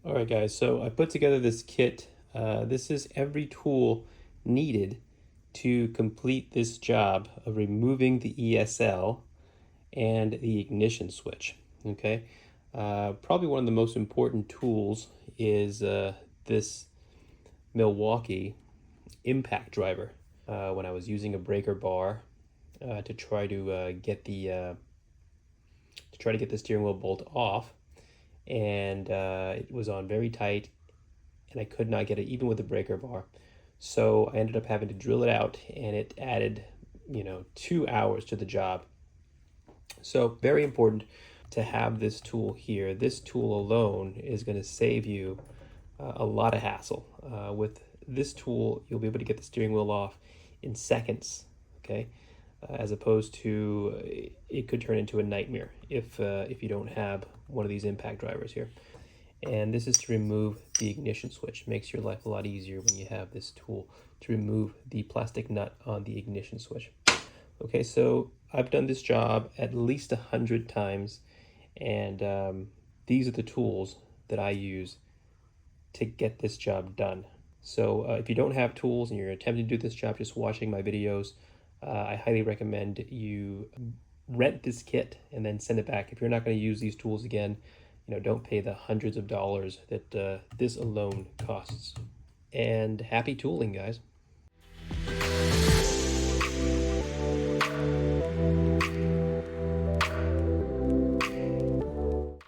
All right, guys, so I put together this kit. This is every tool needed to complete this job of removing the ESL and the ignition switch, okay? Probably one of the most important tools is this Milwaukee impact driver. When I was using a breaker bar to try to get the steering wheel bolt off, and it was on very tight, and I could not get it even with the breaker bar. So I ended up having to drill it out, and it added, 2 hours to the job. So very important to have this tool here. This tool alone is going to save you a lot of hassle. With this tool, you'll be able to get the steering wheel off in seconds, okay? As opposed to it could turn into a nightmare if you don't have one of these impact drivers here. And this is to remove the ignition switch. Makes your life a lot easier when you have this tool to remove the plastic nut on the ignition switch. Okay, so I've done this job at least 100 times, and these are the tools that I use to get this job done. So if you don't have tools and you're attempting to do this job just watching my videos, I highly recommend you rent this kit and then send it back. If you're not going to use these tools again, don't pay the hundreds of dollars that this alone costs. And happy tooling, guys.